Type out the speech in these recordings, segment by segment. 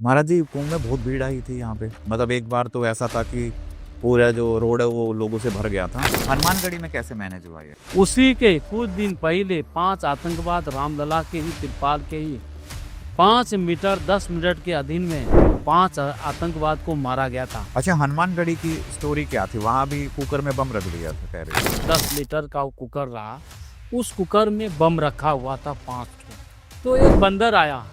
महाराज जी, कुंभ में बहुत भीड़ आई थी यहाँ पे। मतलब एक बार तो ऐसा था कि पूरा जो रोड है वो लोगों से भर गया था। हनुमानगढ़ी में कैसे मैनेज हुआ ये? उसी के कुछ दिन पहले 5 आतंकवाद रामलला के ही तिरपाल के ही 5 मीटर 10 मिनट के अधीन में 5 आतंकवाद को मारा गया था। अच्छा, हनुमानगढ़ी की स्टोरी क्या थी? वहाँ भी कुकर में बम रख दिया था कह रहे 10 लीटर का वो कुकर रहा, उस कुकर में बम रखा हुआ था 5 ठो। तो एक बंदर आया,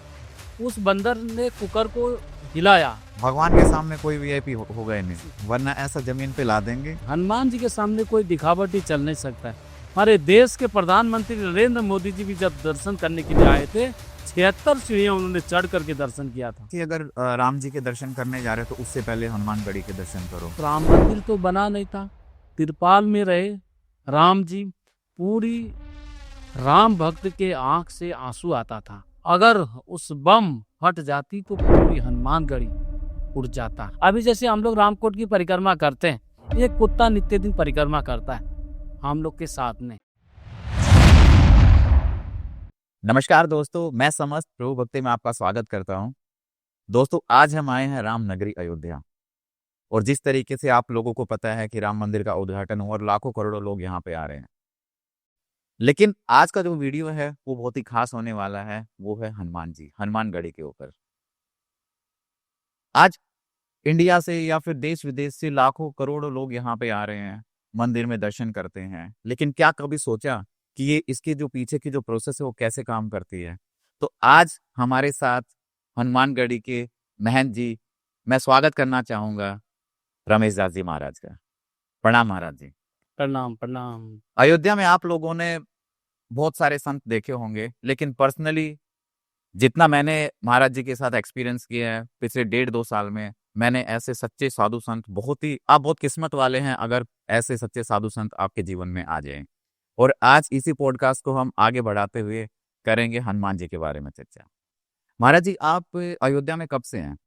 उस बंदर ने कुकर को हिलाया। भगवान के सामने कोई वीआईपी हो गए नहीं, वरना ऐसा जमीन पे ला देंगे। हनुमान जी के सामने कोई दिखावटी चल नहीं सकता है। हमारे देश के प्रधानमंत्री नरेंद्र मोदी जी भी जब दर्शन करने के लिए आए थे, 76 सीढ़ियां उन्होंने चढ़ करके दर्शन किया था। कि अगर राम जी के दर्शन करने जा रहे हो तो उससे पहले हनुमानगढ़ी के दर्शन करो। राम मंदिर तो बना नहीं था, तिरपाल में रहे राम जी। पूरी राम भक्त के आंख से आंसू आता था। अगर उस बम फट जाती तो पूरी हनुमानगढ़ी उड़ जाता। अभी जैसे हम लोग रामकोट की परिक्रमा करते हैं, एक कुत्ता नित्य दिन परिक्रमा करता है हम लोग के साथ में। नमस्कार दोस्तों, मैं समस्त प्रभु भक्ति में आपका स्वागत करता हूं। दोस्तों, आज हम आए हैं राम नगरी अयोध्या। और जिस तरीके से आप लोगों को पता है कि राम मंदिर का उद्घाटन हुआ और लाखों करोड़ों लोग यहाँ पे आ रहे हैं, लेकिन आज का जो वीडियो है वो बहुत ही खास होने वाला है। वो है हनुमान जी, हनुमानगढ़ी के ऊपर। आज इंडिया से या फिर देश विदेश से लाखों करोड़ों लोग यहाँ पे आ रहे हैं, मंदिर में दर्शन करते हैं। लेकिन क्या कभी सोचा कि ये इसके जो पीछे की जो प्रोसेस है वो कैसे काम करती है? तो आज हमारे साथ हनुमानगढ़ी के महंत जी, मैं स्वागत करना चाहूंगा रमेश दास जी महाराज का। प्रणाम महाराज जी। प्रणाम प्रणाम। अयोध्या में आप लोगों ने बहुत सारे संत देखे होंगे, लेकिन पर्सनली जितना मैंने महाराज जी के साथ एक्सपीरियंस किया है पिछले 1.5-2 साल में, मैंने ऐसे सच्चे साधु संत आप बहुत किस्मत वाले हैं अगर ऐसे सच्चे साधु संत आपके जीवन में आ जाएं। और आज इसी पॉडकास्ट को हम आगे बढ़ाते हुए करेंगे हनुमान जी के बारे में चर्चा। महाराज जी, आप अयोध्या में कब से हैं?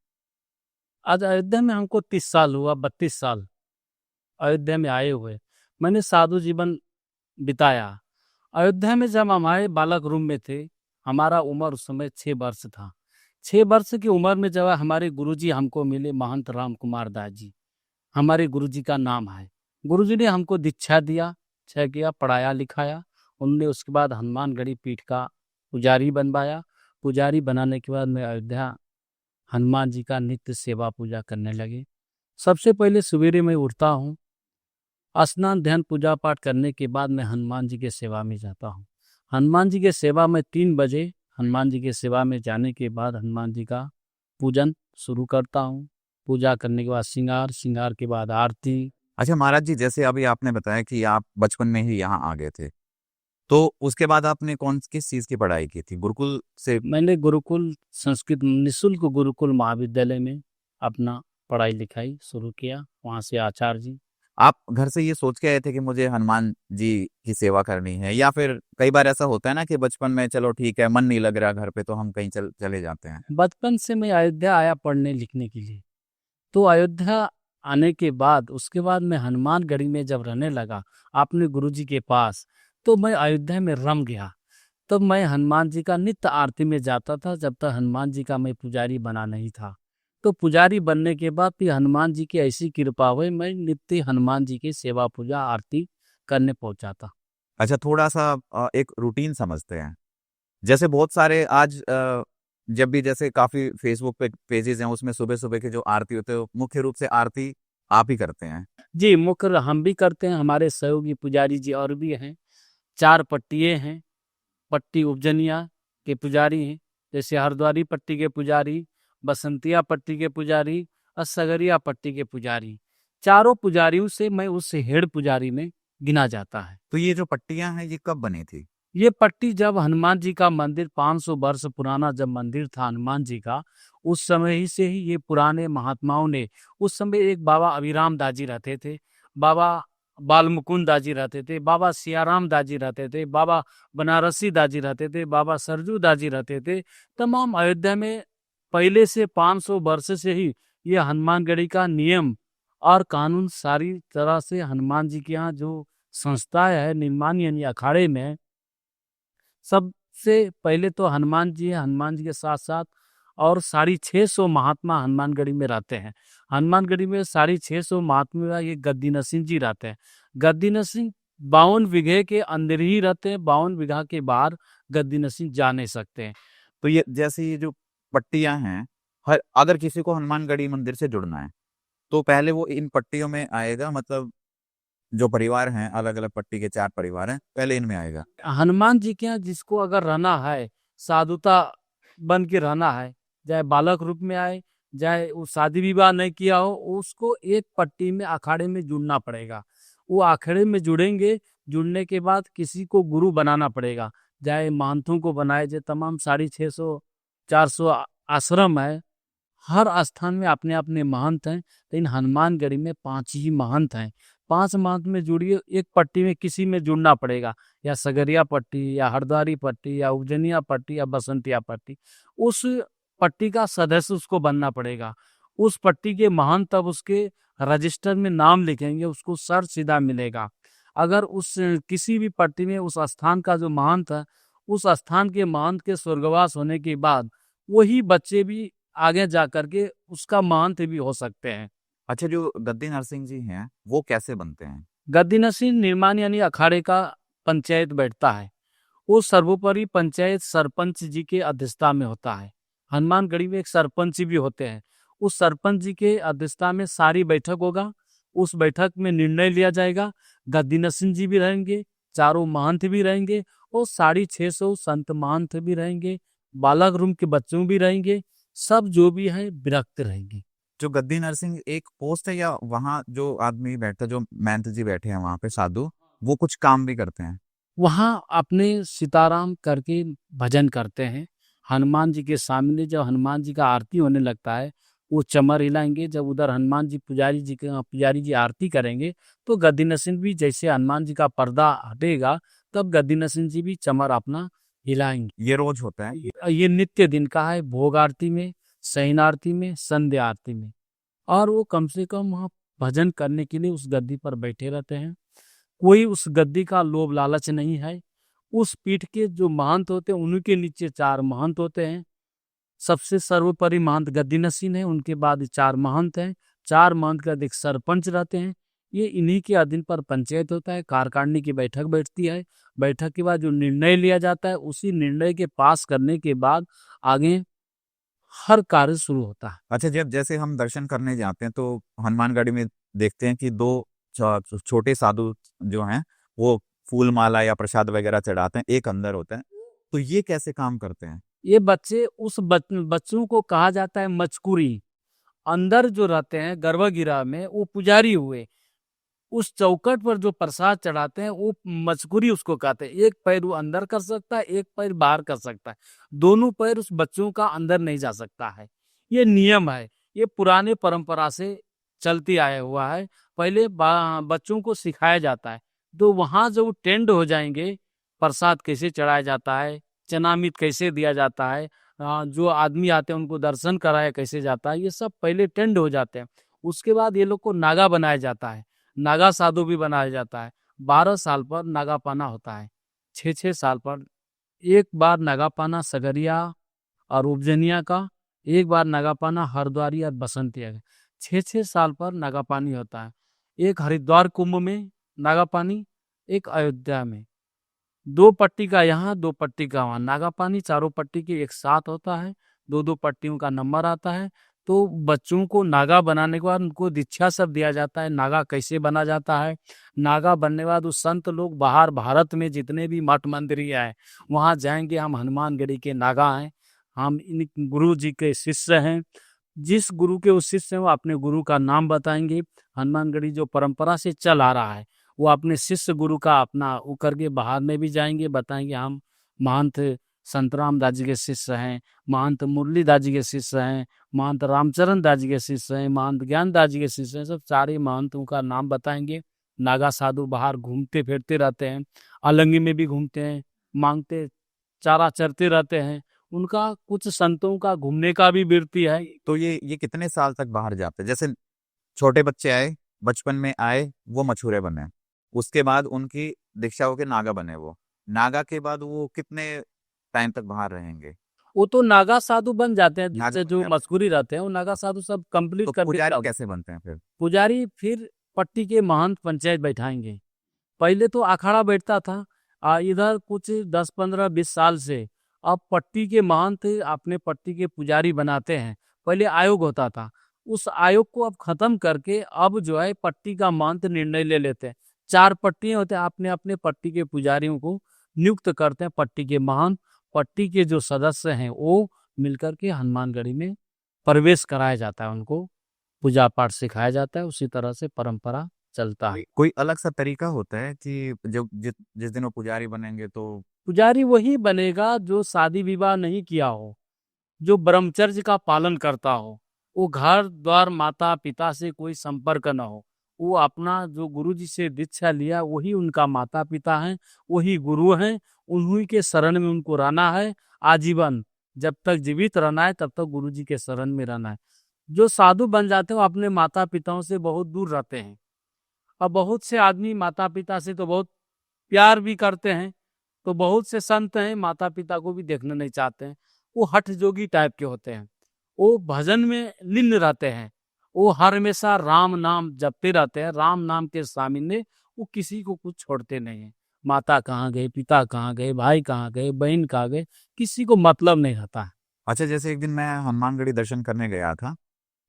आज अयोध्या में हमको 30 साल हुआ, 32 साल अयोध्या में आए हुए मैंने साधु जीवन बिताया। अयोध्या में जब हमारे बालक रूम में थे, हमारा उम्र उस समय 6 वर्ष था। 6 वर्ष की उम्र में जब हमारे गुरुजी हमको मिले, महंत राम कुमार दास जी हमारे गुरुजी का नाम है। गुरुजी ने हमको दीक्षा दिया, छह किया, पढ़ाया लिखाया। उन्होंने उसके बाद हनुमानगढ़ी पीठ का पुजारी बनवाया। पुजारी बनाने के बाद मैं अयोध्या हनुमान जी का नित्य सेवा पूजा करने लगे। सबसे पहले सवेरे मैं उठता हूँ, स्नान ध्यान पूजा पाठ करने के बाद मैं हनुमान जी के सेवा में जाता हूँ। हनुमान जी के सेवा में 3 बजे हनुमान जी के सेवा में जाने के बाद हनुमान जी का पूजन शुरू करता हूँ। पूजा करने के बाद श्रृंगार के बाद आरती। अच्छा महाराज जी, जैसे अभी आपने बताया कि आप बचपन में ही यहाँ आ गए थे, तो उसके बाद आपने किस चीज की पढ़ाई की थी? गुरुकुल से? मैंने गुरुकुल संस्कृत निःशुल्क गुरुकुल महाविद्यालय में अपना पढ़ाई लिखाई शुरू किया। वहाँ से आचार्य जी। आप घर से ये सोच के आए थे कि मुझे हनुमान जी की सेवा करनी है, या फिर कई बार ऐसा होता है ना कि बचपन में चलो ठीक है, मन नहीं लग रहा घर पे तो हम कहीं चले जाते हैं? बचपन से मैं अयोध्या आया पढ़ने लिखने के लिए। तो अयोध्या आने के बाद उसके बाद मैं हनुमानगढ़ी में जब रहने लगा अपने गुरुजी के पास, तो मैं अयोध्या में रम गया। तब मैं हनुमान जी का नित्य आरती में जाता था, जब तक हनुमान जी का मैं पुजारी बना नहीं था। तो पुजारी बनने के बाद फिर हनुमान जी की ऐसी कृपा हुई, मैं नित्य हनुमान जी की सेवा पूजा आरती करने पहुंचा था। अच्छा, थोड़ा सा एक रूटीन समझते हैं। जैसे बहुत सारे आज जब भी जैसे काफी फेसबुक पे पेजेस हैं, उसमें सुबह सुबह की जो आरती होते हैं मुख्य रूप से आरती आप ही करते हैं? जी, मुख्य हम भी करते हैं, हमारे सहयोगी पुजारी जी और भी हैं। 4 पट्टिए हैं, पट्टी उपजनिया के पुजारी हैं, जैसे हरद्वारी पट्टी के पुजारी, बसंतिया पट्टी के पुजारी और सगरिया पट्टी के पुजारी। चारों पुजारियों से मैं उस हेड पुजारी में गिना जाता है। तो ये जो पट्टियां हैं ये कब बनी थी? ये पट्टी जब हनुमान जी का मंदिर 500 वर्ष पुराना जब मंदिर था हनुमान जी का, उस समय ही से ही ये पुराने महात्माओं ने, उस समय एक बाबा अभिराम दाजी रहते थे, बाबा बालमुकुंद दाजी रहते थे, बाबा सियाराम दाजी रहते थे, बाबा बनारसी दाजी रहते थे, बाबा सरजू दाजी रहते थे। तमाम अयोध्या में पहले से 500 वर्ष से ही ये हनुमानगढ़ी का नियम और कानून सारी तरह से हनुमान जी के यहाँ जो संस्था है निर्माण यानी अखाड़े में, सबसे पहले तो हनुमान जी है। हनुमान जी के साथ साथ और 650 महात्मा हनुमानगढ़ी में रहते हैं। हनुमानगढ़ी में 650 महात्मा ये गद्दी नरसिंह जी रहते हैं। गद्दी नरसिंह 52 बीघे के अंदर ही रहते हैं, 52 बीघा के बाहर गद्दी नरसिंह जा नहीं सकते हैं। तो ये जैसे ये जो पट्टियां हैं, अगर किसी को हनुमानगढ़ी मंदिर से जुड़ना है तो पहले वो इन पट्टियों में आएगा, मतलब जो परिवार हैं अलग अलग पट्टी के 4 परिवार हैं, पहले इनमें आएगा। हनुमान जी के यहाँ जिसको अगर रहना है, साधुता बन के रहना है, चाहे बालक रूप में आए, चाहे वो शादी विवाह नहीं किया हो, उसको एक पट्टी में अखाड़े में जुड़ना पड़ेगा। वो अखाड़े में जुड़ेंगे, जुड़ने के बाद किसी को गुरु बनाना पड़ेगा, चाहे महंतों को बनाए, जो तमाम 650 400 आश्रम है, हर स्थान में अपने अपने महंत हैं। लेकिन हनुमानगढ़ी में 5 ही महंत हैं। 5 महंत में जुड़िए, एक पट्टी में किसी में जुड़ना पड़ेगा, या सगरिया पट्टी, या हरद्वारी पट्टी, या उज्जैनिया पट्टी, या बसंतिया पट्टी। उस पट्टी का सदस्य उसको बनना पड़ेगा। उस पट्टी के महंत तब उसके रजिस्टर में नाम लिखेंगे, उसको सर सीधा मिलेगा। अगर उस किसी भी पट्टी में उस स्थान का जो महंत है, उस स्थान के महंत के स्वर्गवास होने के बाद वही बच्चे भी आगे जा करके उसका महंत भी हो सकते हैं। अच्छा, जो गद्दी नरसिंह जी हैं वो कैसे बनते हैं? गद्दी नरसिंह निर्माण यानी अखाड़े का पंचायत बैठता है, वो सर्वोपरि पंचायत सरपंच जी के अध्यक्षता में होता है। हनुमानगढ़ी में एक सरपंच भी होते हैं। उस सरपंच जी के अध्यक्षता में सारी बैठक होगा, उस बैठक में निर्णय लिया जाएगा। गद्दी नरसिंह जी भी रहेंगे, चारों महंत भी रहेंगे, और 650 संत महंत भी रहेंगे, बालक रूम के बच्चों भी रहेंगे, सब जो भी है विरक्त रहेंगे। जो गद्दी नरसिंह एक पोस्ट है, या वहाँ जो आदमी बैठता है, जो महंत जी बैठे हैं वहाँ पे साधु, वो कुछ काम भी करते हैं? वहाँ अपने सीताराम करके भजन करते हैं। हनुमान जी के सामने जब हनुमान जी का आरती होने लगता है, वो चमर हिलाएंगे। जब उधर हनुमान जी पुजारी जी आरती करेंगे, तो गद्दी नरसिंह भी जैसे हनुमान जी का पर्दा हटेगा, तब गद्दी नरसिंह जी भी चमर अपना हिलाएंगे। ये रोज होता है? ये नित्य दिन का है, भोग आरती में, शयन आरती में, संध्या आरती में। और वो कम से कम वहाँ भजन करने के लिए उस गद्दी पर बैठे रहते हैं। कोई उस गद्दी का लोभ लालच नहीं है। उस पीठ के जो महंत होते हैं, उन्हीं के नीचे 4 महंत होते हैं। सबसे सर्वोपरि महंत गद्दी नरसिंह है, उनके बाद 4 महंत हैं। 4 महंत का एक सरपंच रहते हैं। ये इन्हीं के अधीन पर पंचायत होता है, कार्यकारिणी की बैठक बैठती है। बैठक के बाद जो निर्णय लिया जाता है, उसी निर्णय के पास करने के बाद आगे हर कार्य शुरू होता है। अच्छा, जब जैसे हम दर्शन करने जाते हैं तो हनुमानगढ़ी में देखते हैं कि 2 छोटे साधु जो हैं वो फूल माला या प्रसाद वगैरह चढ़ाते हैं, एक अंदर होता है, तो ये कैसे काम करते हैं? ये बच्चे उस बच्चों को कहा जाता है मचकुरी। अंदर जो रहते हैं गर्भगृह में, वो पुजारी हुए। उस चौकट पर जो प्रसाद चढ़ाते हैं, वो मचकुरी उसको कहते हैं। एक पैर वो अंदर कर सकता है, एक पैर बाहर कर सकता है। दोनों पैर उस बच्चों का अंदर नहीं जा सकता है। ये नियम है, ये पुराने परंपरा से चलती आया हुआ है। पहले बच्चों को सिखाया जाता है, तो वहां जब टेंड हो जाएंगे, प्रसाद कैसे चढ़ाया जाता है, चनामित कैसे दिया जाता है, जो आदमी आते हैं उनको दर्शन कराया कैसे जाता है, ये सब पहले टेंड हो जाते हैं। उसके बाद ये लोग को नागा बनाया जाता है, नागा साधु भी बनाया जाता है। 12 साल पर नागा पाना होता है। 6-6 साल पर एक बार नागा पाना सगरिया और उपजनिया का, एक बार नागा पाना हरद्वारी और बसंतिया का। 6-6 साल पर नागा पानी होता है। एक हरिद्वार कुंभ में नागा पानी, एक अयोध्या में। 2 पट्टी का यहाँ, 2 पट्टी का वहाँ नागा पानी, चारों पट्टी के एक साथ होता है। 2-2 पट्टियों का नंबर आता है। तो बच्चों को नागा बनाने के बाद उनको दीक्षा सब दिया जाता है, नागा कैसे बना जाता है। नागा बनने के बाद उस संत लोग बाहर भारत में जितने भी मठ मंदिर हैं, वहाँ जाएंगे। हम हनुमानगढ़ी के नागा हैं, हम इन गुरु जी के शिष्य हैं। जिस गुरु के वो शिष्य हैं, वो अपने गुरु का नाम बताएंगे। हनुमानगढ़ी जो परंपरा से चल आ रहा है, वो अपने शिष्य गुरु का अपना वो करके बाहर में भी जाएंगे, बताएंगे हम महंत संतराम दास जी के शिष्य हैं, महंत मुरली दास जी के शिष्य हैं, महंत रामचरण दास जी के शिष्य हैं, महंत ज्ञान दास जी के शिष्य हैं। सब सारे महंतों का नाम बताएंगे। नागा साधु बाहर घूमते फिरते रहते हैं, अलंगी में भी घूमते हैं, मांगते चारा चरते रहते हैं। उनका कुछ संतों का घूमने का भी वृत्ति है। तो ये कितने साल तक बाहर जाते हैं? जैसे छोटे बच्चे आए, बचपन में आए, वो मछुरे बने, उसके बाद उनकी दीक्षा होके नागा बने, वो नागा के बाद वो कितने टाइम तक बाहर रहेंगे? वो तो नागा साधु बन जाते हैं, नागा जिससे जो बन जाते हैं। मजकूरी रहते हैं वो नागा साधु सब कंप्लीट तो करके पुजारी जाओ। कैसे बनते हैं फिर? पुजारी फिर पट्टी के महंत पंचायत बैठाएंगे। पहले तो अखाड़ा बैठता था, इधर कुछ 10 15 20 साल से अब पट्टी के महंत अपने पट्टी के पुजारी बनाते हैं। पहले आयोग होता था, उस आयोग को अब खत्म करके अब जो है पट्टी का महंत निर्णय ले लेते हैं। 4 पट्टियां होते हैं, अपने अपने पट्टी के पुजारियों को नियुक्त करते हैं पट्टी के महंत। पट्टी के जो सदस्य हैं वो मिलकर के हनुमानगढ़ी में प्रवेश कराया जाता है, उनको पूजा पाठ सिखाया जाता है। उसी तरह से परंपरा चलता है। कोई अलग सा तरीका होता है कि जो जिस दिन वो पुजारी बनेंगे तो पुजारी वही बनेगा जो शादी विवाह नहीं किया हो, जो ब्रह्मचर्य का पालन करता हो, वो घर द्वार माता पिता से कोई संपर्क न हो, वो अपना जो गुरु जी से दीक्षा लिया वही उनका माता पिता हैं, वही गुरु हैं, उन्हीं के शरण में उनको रहना है आजीवन। जब तक जीवित रहना है तब तक गुरु जी के शरण में रहना है। जो साधु बन जाते हैं वो अपने माता पिताओं से बहुत दूर रहते हैं। अब बहुत से आदमी माता पिता से तो बहुत प्यार भी करते हैं, तो बहुत से संत हैं माता पिता को भी देखना नहीं चाहते हैं। वो हठ जोगी टाइप के होते हैं, वो भजन में लीन रहते हैं, वो हर हमेशा राम नाम जपते रहते हैं। राम नाम के सामने वो किसी को कुछ छोड़ते नहीं है। माता कहाँ गए, पिता कहाँ गए, भाई कहाँ गए, बहन कहाँ गए, किसी को मतलब नहीं रहता है। अच्छा, जैसे एक दिन मैं हनुमानगढ़ी दर्शन करने गया था,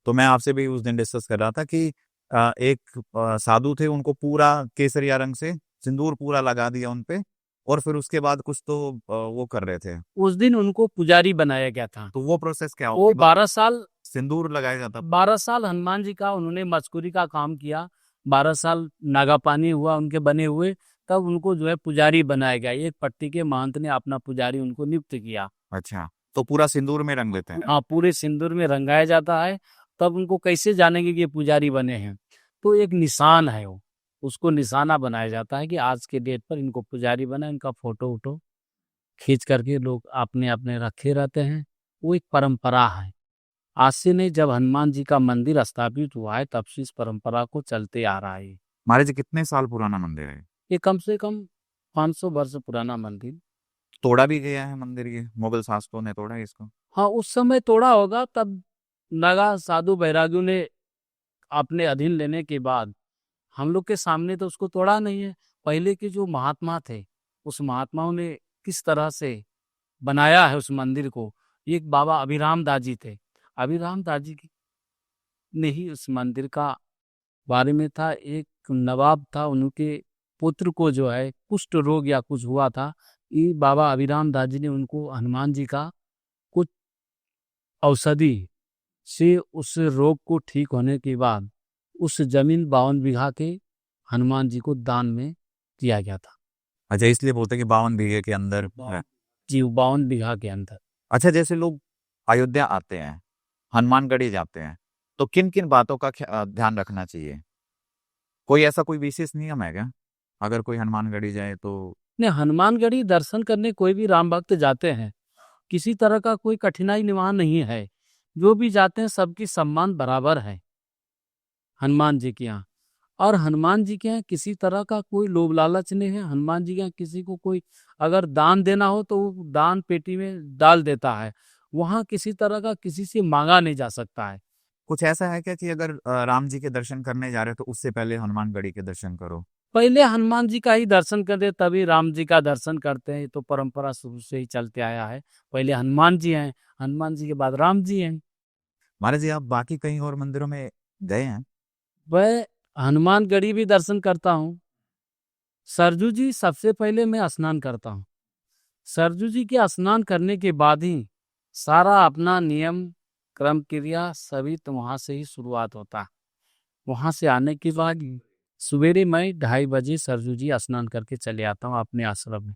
तो मैं आपसे भी उस दिन डिस्कस कर रहा था कि एक साधु थे, उनको पूरा केसरिया रंग से सिंदूर पूरा लगा दिया उन पे, और फिर उसके बाद कुछ तो वो कर रहे थे। उस दिन उनको पुजारी बनाया गया था। तो वो प्रोसेस क्या वो होता है? 12 साल सिंदूर लगाया जाता? 12 साल हनुमान जी का उन्होंने मस्कुरी का काम किया। 12 साल नागा पानी हुआ उनके बने हुए, तब उनको जो है पुजारी बनाया गया। एक पट्टी के महंत ने अपना पुजारी उनको नियुक्त किया। अच्छा, तो पूरा सिंदूर में रंग लेते हैं? हाँ, पूरे सिंदूर में रंगाया जाता है। तब उनको कैसे जानेंगे कि ये पुजारी बने हैं? तो एक निशान है वो, उसको निशाना बनाया जाता है कि आज के डेट पर इनको पुजारी बना। इनका फोटो वोटो खींच करके लोग अपने अपने रखे रहते हैं। वो एक परंपरा है। आज से नहीं, जब हनुमान जी का मंदिर स्थापित हुआ है तब से इस परंपरा को चलते आ रहा है। महाराज जी, कितने साल पुराना मंदिर है? ये कम से कम 500 वर्ष पुराना मंदिर। तोड़ा भी गया है मंदिर ये? मुगल शासकों ने तोड़ा है इसको? हाँ, उस समय तोड़ा होगा, तब नागा साधु बैरागियों ने अपने अधीन लेने के बाद हम लोग के सामने तो उसको तोड़ा नहीं है। पहले के जो महात्मा थे, उस महात्माओं ने किस तरह से बनाया है उस मंदिर को। एक बाबा अभिराम दाजी थे, अभिराम दाजी ने ही उस मंदिर का बारे में था। एक नवाब था, उनके पुत्र को जो है कुष्ठ रोग या कुछ हुआ था। ये बाबा अभिराम दाजी ने उनको हनुमान जी का कुछ औषधि से उस रोग को ठीक होने के बाद उस जमीन 52 बीघा के हनुमान जी को दान में दिया गया था। अच्छा, इसलिए बोलते हैं कि 52 बीघे के अंदर है। जी, 52 बीघा के अंदर। अच्छा, जैसे लोग अयोध्या आते हैं, हनुमानगढ़ी जाते हैं, तो किन किन बातों का ध्यान रखना चाहिए? कोई ऐसा कोई विशेष नियम है क्या, अगर कोई हनुमानगढ़ी जाए तो? ने हनुमानगढ़ी दर्शन करने कोई भी राम भक्त जाते हैं, किसी तरह का कोई कठिनाई निवारण नहीं है। जो भी जाते हैं सबकी सम्मान बराबर है हनुमान जी के यहाँ। और हनुमान जी के यहाँ किसी तरह का कोई लोभ लालच नहीं है। हनुमान जी के यहाँ किसी को कोई अगर दान देना हो तो वो दान पेटी में डाल देता है। वहाँ किसी तरह का किसी से मांगा नहीं जा सकता है। कुछ ऐसा है क्या कि अगर राम जी के दर्शन करने जा रहे हो तो उससे पहले हनुमानगढ़ी के दर्शन करो? पहले हनुमान जी का ही दर्शन करते तभी राम जी का दर्शन करते हैं। तो परंपरा शुरू से ही चलते आया है। पहले हनुमान जी हैं, हनुमान जी के बाद राम जी हैं। महाराज जी, आप बाकी कहीं और मंदिरों में गए हैं? वह हनुमानगढ़ी भी दर्शन करता हूँ। सरजू जी सबसे पहले मैं स्नान करता हूँ। सरजू जी के स्नान करने के बाद ही सारा अपना नियम क्रम क्रिया सभी तो वहां से ही शुरुआत होता है। वहां से आने के बाद सवेरे मैं 2:30 बजे सरजू जी स्नान करके चले आता हूँ अपने आश्रम में।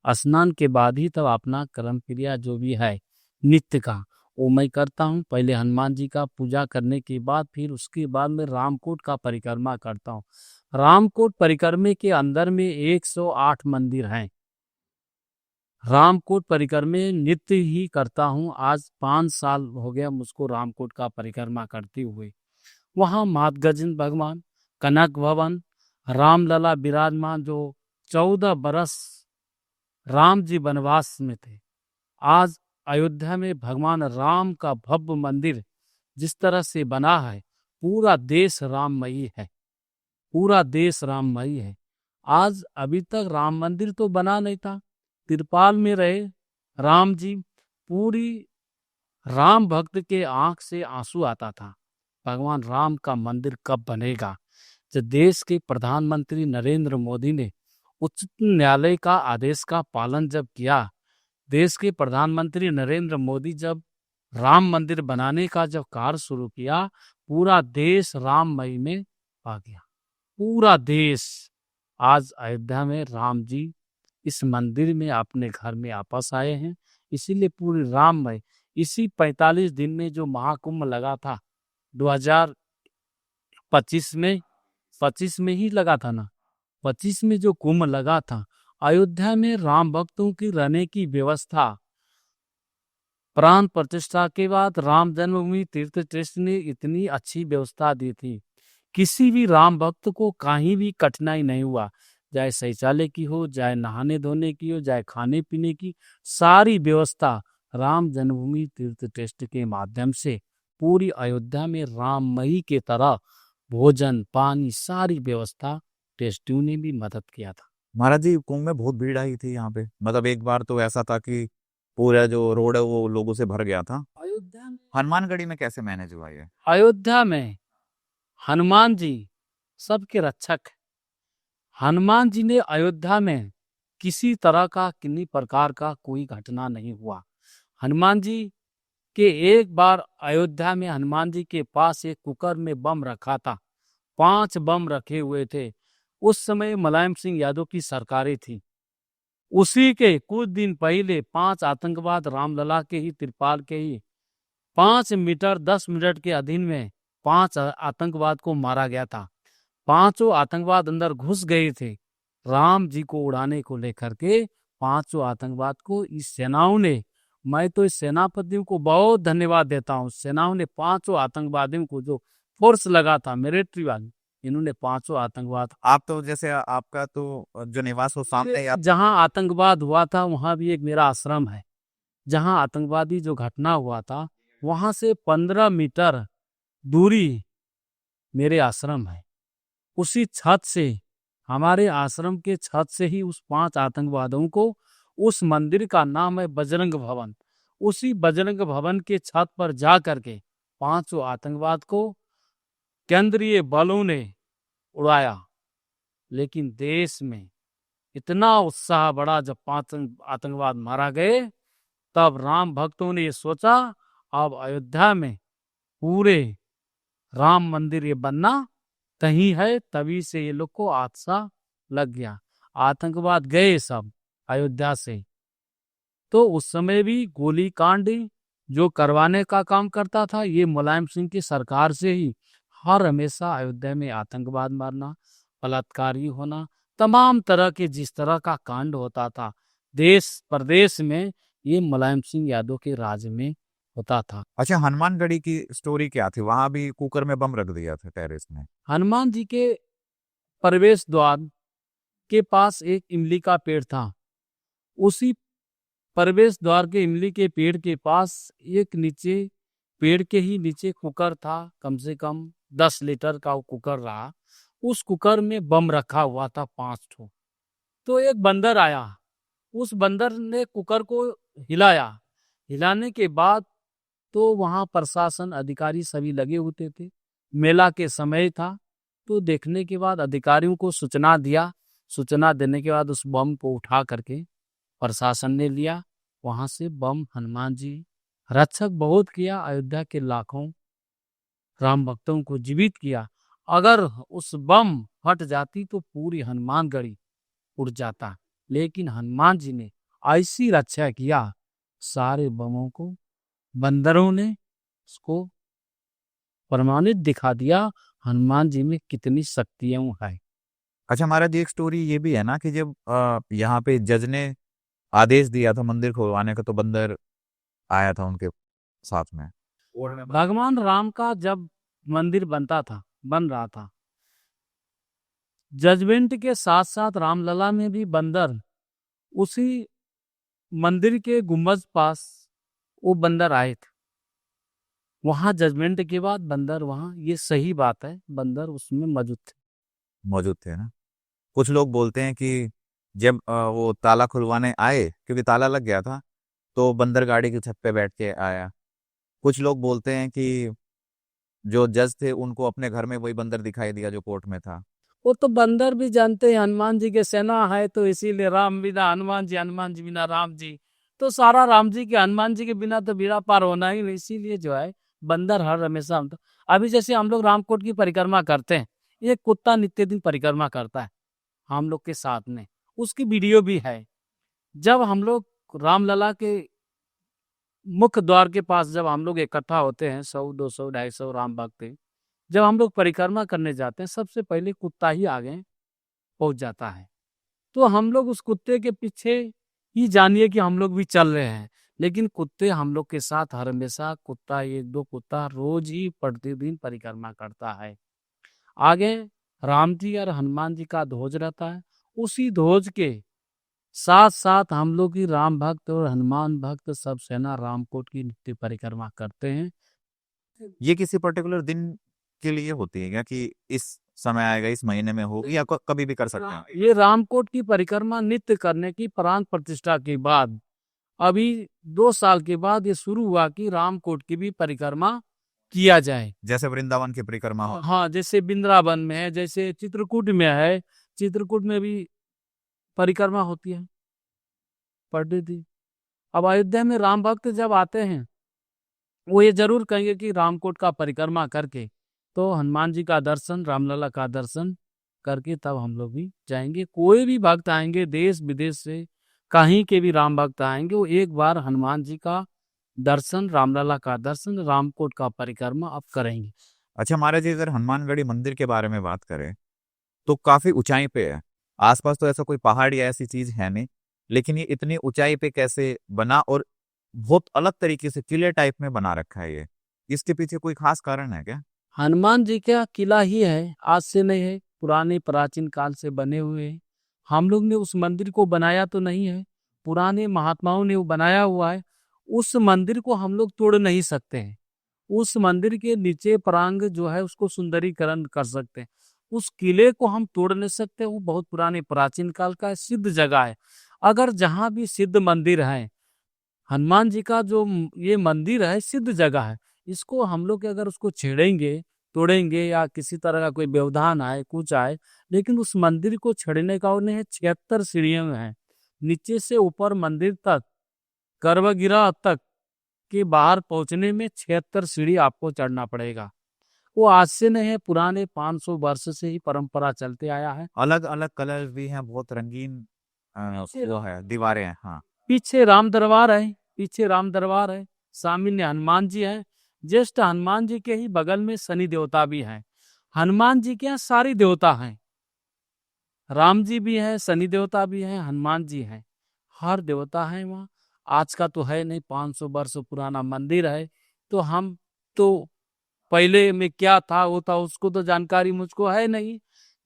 स्नान के बाद ही तब अपना क्रम क्रिया जो भी है नित्य का वो मैं करता हूँ। पहले हनुमान जी का पूजा करने के बाद फिर उसके बाद मैं रामकोट का परिक्रमा करता हूँ। रामकोट परिक्रमा के अंदर में 108 मंदिर हैं। रामकोट परिक्रमा नित्य ही करता हूँ। आज 5 साल हो गया मुझको रामकोट का परिक्रमा करते हुए। वहाँ मात गजेंद्र भगवान, कनक भवन, रामलला विराजमान, जो 14 बरस राम जी वनवास में थे, आज अयोध्या में भगवान राम का भव्य मंदिर जिस तरह से बना है, पूरा देश राममयी है, पूरा देश राममयी है। आज अभी तक राम मंदिर तो बना नहीं था, तिरपाल में रहे राम जी। पूरी राम भक्त के आंख से आंसू आता था, भगवान राम का मंदिर कब बनेगा। जब देश के प्रधानमंत्री नरेंद्र मोदी ने उच्चतम न्यायालय का आदेश का पालन जब किया, देश के प्रधानमंत्री नरेंद्र मोदी जब राम मंदिर बनाने का जब कार्य शुरू किया, पूरा देश राममय में आ गया। पूरा देश आज अयोध्या में राम जी इस मंदिर में अपने घर में वापस आए हैं, इसीलिए पूरी राममय। इसी 45 दिन में जो महाकुंभ लगा था 2025 में, 25 में ही लगा था ना, 25 में जो कुंभ लगा था, अयोध्या में राम भक्तों की रहने की व्यवस्था प्राण प्रतिष्ठा के बाद राम जन्मभूमि तीर्थ ट्रस्ट ने इतनी अच्छी व्यवस्था दी थी, किसी भी राम भक्त को कहीं भी कठिनाई नहीं हुआ। चाहे शौचालय की हो, चाहे नहाने धोने की हो, चाहे खाने पीने की, सारी व्यवस्था राम जन्मभूमि तीर्थ ट्रस्ट के माध्यम से पूरी अयोध्या में राममयी के तरह भोजन पानी सारी व्यवस्था ट्रस्टियों ने भी मदद किया था। महाराज जी, कुंभ में बहुत भीड़ आई थी यहाँ पे, मतलब एक बार तो ऐसा था कि पूरा जो रोड है वो लोगों से भर गया था। अयोध्या में हनुमानगढ़ी में कैसे मैनेज हुआ ये? अयोध्या में हनुमान जी सबके रक्षक हैं। हनुमान जी ने अयोध्या में किसी तरह का किन्हीं प्रकार का कोई घटना नहीं हुआ। हनुमान जी के एक बार अयोध्या में हनुमान जी के पास एक कुकर में बम रखा था, 5 बम रखे हुए थे। उस समय मुलायम सिंह यादव की सरकारें थी। उसी के कुछ दिन पहले 5 आतंकवाद रामलला के ही तिरपाल के ही 5 मीटर 10 मिनट के अधीन में 5 आतंकवाद को मारा गया था। 5 आतंकवाद अंदर घुस गए थे राम जी को उड़ाने को लेकर के। 5 आतंकवाद को इस सेनाओं ने, मैं तो इस सेनापतियों को बहुत धन्यवाद देता हूँ, सेनाओं ने 5 आतंकवादियों को जो फोर्स लगा था मिलिट्री वाले, इन्होंने 5 आतंकवाद। आप तो जैसे आपका तो जो निवास हो सामने ही जहां आतंकवाद हुआ था वहां भी एक मेरा आश्रम है। जहां आतंकवादी जो घटना हुआ था वहां से 15 मीटर दूरी मेरे आश्रम है। उसी छत से, हमारे आश्रम के छत से ही उस 5 आतंकवादियों को, उस मंदिर का नाम है बजरंग भवन, उसी बजरंग भवन के छत पर जा करके 5 आतंकवाद को केंद्रीय बलों ने उड़ाया। लेकिन देश में इतना उत्साह बढ़ा जब 5 आतंकवाद मारा गए, तब राम भक्तों ने ये सोचा अब अयोध्या में पूरे राम मंदिर ये बनना तही है। तभी से ये लोग को आस्था लग गया, आतंकवाद गए सब अयोध्या से। तो उस समय भी गोली कांड जो करवाने का काम करता था ये मुलायम सिंह की सरकार से ही। हर हमेशा अयोध्या में आतंकवाद मारना, बलात्कारी होना, तमाम तरह के जिस तरह का कांड होता था देश प्रदेश में, ये मुलायम सिंह यादव के राज में होता था। अच्छा, हनुमानगढ़ी की स्टोरी क्या थी? वहां भी कुकर में बम रख दिया था टेरेस में। हनुमान जी के प्रवेश द्वार के पास एक इमली का पेड़ था। उसी प्रवेश द्वार के इमली के पेड़ के पास एक नीचे, पेड़ के ही नीचे कुकर था, कम से कम 10 लीटर का वो कुकर रहा। उस कुकर में बम रखा हुआ था 5 ठो। तो एक बंदर आया, उस बंदर ने कुकर को हिलाया। हिलाने के बाद तो वहां प्रशासन अधिकारी सभी लगे होते थे, मेला के समय था। तो देखने के बाद अधिकारियों को सूचना दिया। सूचना देने के बाद उस बम को उठा करके प्रशासन ने लिया। वहां से बम हनुमान जी रक्षक बहुत किया, अयोध्या के लाखों राम भक्तों को जीवित किया। अगर उस बम फट जाती तो पूरी हनुमानगढ़ी उड़ जाता, लेकिन हनुमान जी ने ऐसी रक्षा किया, सारे बमों को बंदरों ने उसको प्रमाणित दिखा दिया हनुमान जी में कितनी शक्तियां है। अच्छा महाराज जी, एक स्टोरी ये भी है ना कि जब यहाँ पे जज ने आदेश दिया था मंदिर खुलवाने का, तो बंदर आया था उनके साथ में। भगवान राम का जब मंदिर बन रहा था, जजमेंट के साथ साथ रामलला में भी बंदर उसी मंदिर के गुम्बद पास वो बंदर आए थे वहां। जजमेंट के बाद बंदर वहां, ये सही बात है, बंदर उसमें मौजूद थे ना। कुछ लोग बोलते हैं कि जब वो ताला खुलवाने आए, क्योंकि ताला लग गया था, तो बंदर गाड़ी की छत पे बैठ के आया। कुछ लोग बोलते हैं कि जो जज थे उनको अपने घर में वही बंदर दिखाई दिया जो कोर्ट में था। वो तो बंदर भी जानते हैं हनुमान जी के सेना है, तो इसीलिए राम बिना हनुमान जी, हनुमान जी बिना राम जी, तो सारा राम जी के, हनुमान जी के बिना तो बेड़ा पार होना ही नहीं। इसीलिए जो है बंदर हर हमेशा हम तो, अभी जैसे हम लोग रामकोट की परिक्रमा करते हैं, ये कुत्ता नित्य दिन परिक्रमा करता है हम लोग के साथ में, उसकी वीडियो भी है। जब हम लोग रामलला के मुख्य द्वार के पास जब हम लोग इकट्ठा होते हैं, 100, 200, 250 राम भक्त, जब हम लोग परिक्रमा करने जाते हैं, सबसे पहले कुत्ता ही आगे पहुंच जाता है। तो हम लोग उस कुत्ते के पीछे ही जानिए कि हम लोग भी चल रहे हैं, लेकिन कुत्ते हम लोग के साथ हर हमेशा, कुत्ता 1-2 कुत्ता रोज ही प्रतिदिन परिक्रमा करता है। आगे राम जी और हनुमान जी का ध्वज रहता है, उसी ध्वज के साथ साथ हम लोग की राम भक्त और हनुमान भक्त सब सेना रामकोट की नित्य परिक्रमा करते हैं। ये किसी पर्टिकुलर दिन के लिए होती है क्या, कि इस समय आएगा, इस महीने में होगी, या कभी भी कर सकते हैं? ये रामकोट की परिक्रमा नित्य करने की प्राण प्रतिष्ठा के बाद, अभी 2 साल के बाद ये शुरू हुआ कि रामकोट की भी परिक्रमा किया जाए। जैसे वृंदावन की परिक्रमा हो। हाँ, जैसे वृंदावन में है, जैसे चित्रकूट में है, चित्रकूट में भी परिक्रमा होती है प्रतिदिन। अब अयोध्या में राम भक्त जब आते हैं, वो ये जरूर कहेंगे कि रामकोट का परिक्रमा करके तो हनुमान जी का दर्शन, रामलला का दर्शन करके तब हम लोग भी जाएंगे। कोई भी भक्त आएंगे देश विदेश से, कहीं के भी राम भक्त आएंगे, वो एक बार हनुमान जी का दर्शन, रामलला का दर्शन, रामकोट का परिक्रमा अब करेंगे। अच्छा महाराज जी, अगर हनुमानगढ़ी मंदिर के बारे में बात करें तो काफी ऊंचाई पे है। आसपास तो ऐसा कोई पहाड़ या ऐसी चीज है नहीं, लेकिन ये इतनी ऊंचाई पे कैसे बना, और बहुत अलग तरीके से किले टाइप में बना रखा है ये, इसके पीछे कोई खास कारण है क्या? हनुमान जी का किला ही है, आज से नहीं है, पुराने प्राचीन काल से बने हुए हैं। हम लोग ने उस मंदिर को बनाया तो नहीं है, पुराने महात्माओं ने वो बनाया हुआ है। उस मंदिर को हम लोग तोड़ नहीं सकते हैं। उस मंदिर के नीचे प्रांग जो है उसको सुंदरीकरण कर सकते हैं। उस किले को हम तोड़ नहीं सकते, वो बहुत पुराने प्राचीन काल का है, सिद्ध जगह है। अगर जहाँ भी सिद्ध मंदिर है, हनुमान जी का जो ये मंदिर है सिद्ध जगह है, इसको हम लोग अगर उसको छेड़ेंगे, तोड़ेंगे, या किसी तरह का कोई व्यवधान आए, कुछ आए, लेकिन उस मंदिर को छेड़ने का उन्हें 76 सीढ़ियां हैं, नीचे से ऊपर मंदिर तक, गर्भगृह तक के बाहर पहुंचने में 76 सीढ़ी आपको चढ़ना पड़ेगा। वो आज से नहीं है, पुराने 500 वर्ष से ही परंपरा चलते आया है। अलग अलग कलर भी हैं, बहुत रंगीन वो है, दीवारें हैं। हाँ। पीछे राम दरबार है, पीछे राम दरबार है, सामने हनुमान जी है, जस्ट हनुमान जी के ही बगल में शनि देवता भी है। हनुमान जी के यहाँ सारी देवता हैं, राम जी भी है, शनि देवता भी है, हनुमान जी है, हर देवता है वहाँ। आज का तो है नहीं, 500 वर्ष पुराना मंदिर है, तो हम तो पहले में क्या था वो था उसको तो जानकारी मुझको है नहीं।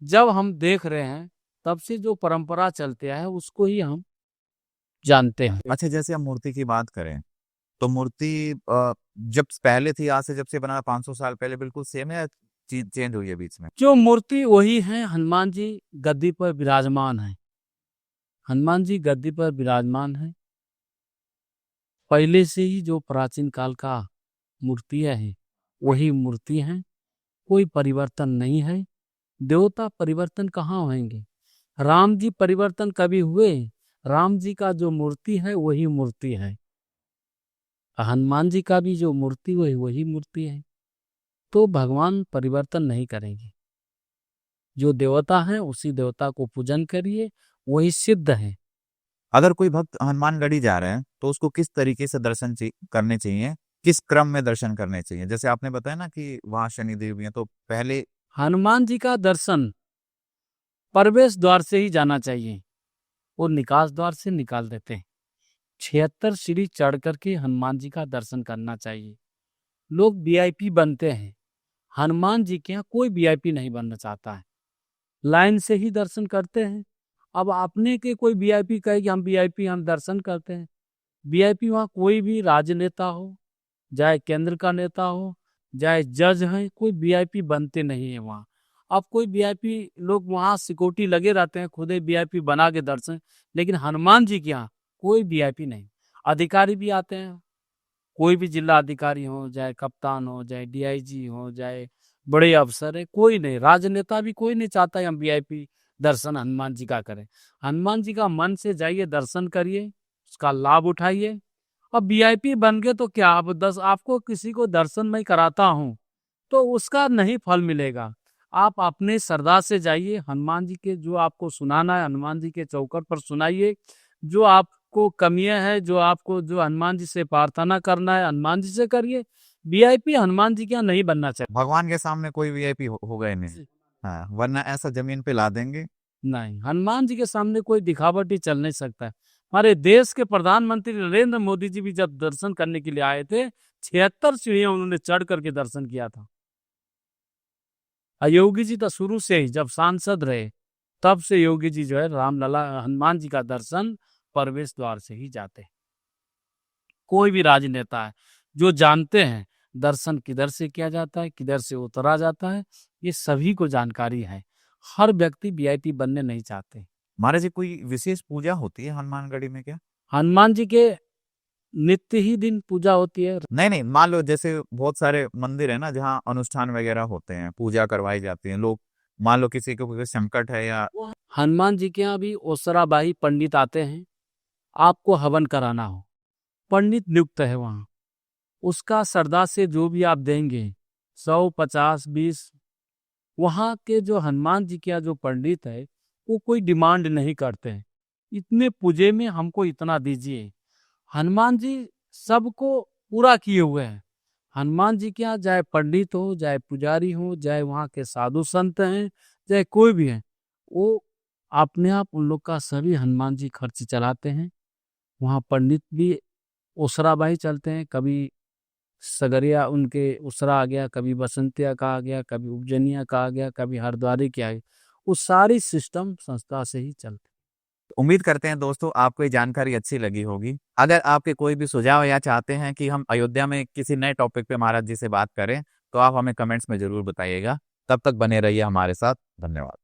जब हम देख रहे हैं तब से जो परंपरा चलते आया है उसको ही हम जानते हैं। अच्छा, जैसे हम मूर्ति की बात करें तो मूर्ति जब पहले थी, आज से जब से बना 500 साल पहले, बिल्कुल सेम है, चेंज हुई है बीच में? जो मूर्ति वही है, हनुमान जी गद्दी पर विराजमान है, हनुमान जी गद्दी पर विराजमान है। पहले से ही जो प्राचीन काल का मूर्तियां है वही मूर्ति हैं, कोई परिवर्तन नहीं है। देवता परिवर्तन कहाँ होंगे? राम जी परिवर्तन कभी हुए? राम जी का जो मूर्ति है वही मूर्ति है, हनुमान जी का भी जो मूर्ति वही वही मूर्ति है। तो भगवान परिवर्तन नहीं करेंगे, जो देवता है उसी देवता को पूजन करिए, वही सिद्ध है। अगर कोई भक्त हनुमानगढ़ी जा रहे हैं तो उसको किस तरीके से दर्शन करने चाहिए, किस क्रम में दर्शन करने चाहिए? जैसे आपने बताया ना कि वहां शनिदेव भी हैं, तो पहले हनुमान जी का दर्शन प्रवेश द्वार से ही जाना चाहिए, वो निकास द्वार से निकाल देते हैं। 76 सीढ़ी चढ़ करके हनुमान जी का दर्शन करना चाहिए। लोग वीआईपी बनते हैं, हनुमान जी के यहाँ कोई वीआईपी नहीं बनना चाहता है, लाइन से ही दर्शन करते हैं। अब आपने के कोई वीआईपी कहे कि हम वीआईपी हम दर्शन करते हैं, वीआईपी वहाँ कोई भी राजनेता हो, चाहे केंद्र का नेता हो, चाहे जज है, कोई वीआईपी बनते नहीं है वहाँ। अब कोई वीआईपी लोग वहाँ सिक्योरिटी लगे रहते हैं, खुद ही वीआईपी बना के दर्शन, लेकिन हनुमान जी के यहाँ कोई वीआईपी नहीं। अधिकारी भी आते हैं, कोई भी जिला अधिकारी हो, चाहे कप्तान हो, चाहे डीआईजी हो, चाहे बड़े अफसर है, कोई नहीं, राजनेता भी कोई नहीं चाहता है हम वीआईपी दर्शन हनुमान जी का करें। हनुमान जी का मन से जाइए, दर्शन करिए, उसका लाभ उठाइए। अब वीआईपी बन गए तो क्या, अब आपको किसी को दर्शन मैं कराता हूँ तो उसका नहीं फल मिलेगा। आप अपने श्रद्धा से जाइए, हनुमान जी के जो आपको सुनाना है हनुमान जी के चौखट पर सुनाइए, जो आपको कमियां है, जो हनुमान जी से प्रार्थना करना है हनुमान जी से करिए। वीआईपी हनुमान जी के यहाँ नहीं बनना चाहिए। भगवान के सामने कोई वीआईपी होगा ही नहीं। हाँ, वरना ऐसा जमीन पे ला देंगे। नहीं, हनुमान जी के सामने कोई दिखावटी चल नहीं सकता है। हमारे देश के प्रधानमंत्री नरेंद्र मोदी जी भी जब दर्शन करने के लिए आए थे, 76 सीढ़ियां उन्होंने चढ़ करके दर्शन किया था। योगी जी तो शुरू से ही जब सांसद रहे तब से योगी जी जो है रामलला हनुमान जी का दर्शन प्रवेश द्वार से ही जाते हैं। कोई भी राजनेता है जो जानते हैं दर्शन किधर से किया जाता है, किधर से उतरा जाता है, ये सभी को जानकारी है। हर व्यक्ति वीआईपी बनने नहीं चाहते। महाराज जी, कोई विशेष पूजा होती है हनुमानगढ़ी में क्या? हनुमान जी के नित्य ही दिन पूजा होती है। नहीं, मान लो जैसे बहुत सारे मंदिर है ना जहाँ अनुष्ठान वगैरह होते हैं, पूजा करवाई जाती है, लोग मान लो किसी को कोई संकट है या हनुमान जी के यहाँ भी ओसराबाई पंडित आते हैं। आपको हवन कराना हो, पंडित नियुक्त है वहाँ, उसका श्रद्धा से जो भी आप देंगे 100, 50, 20, वहाँ के जो हनुमान जी के यहाँ जो पंडित है वो कोई डिमांड नहीं करते हैं, इतने पूजे में हमको इतना दीजिए। हनुमान जी सबको पूरा किए हुए हैं। हनुमान जी के यहाँ चाहे पंडित हो, चाहे पुजारी हो, चाहे वहाँ के साधु संत हैं, चाहे कोई भी है, वो अपने आप उन लोग का सभी हनुमान जी खर्च चलाते हैं। वहाँ पंडित भी ओसराबाई चलते हैं, कभी सगरिया उनके उसरा आ गया, कभी बसंतिया का आ गया, कभी उपजनिया का आ गया, कभी हरद्वारी के आ गया, वो सारी सिस्टम संस्था से ही चलते। उम्मीद करते हैं दोस्तों आपको ये जानकारी अच्छी लगी होगी। अगर आपके कोई भी सुझाव या चाहते हैं कि हम अयोध्या में किसी नए टॉपिक पे महाराज जी से बात करें तो आप हमें कमेंट्स में जरूर बताइएगा। तब तक बने रहिए हमारे साथ। धन्यवाद।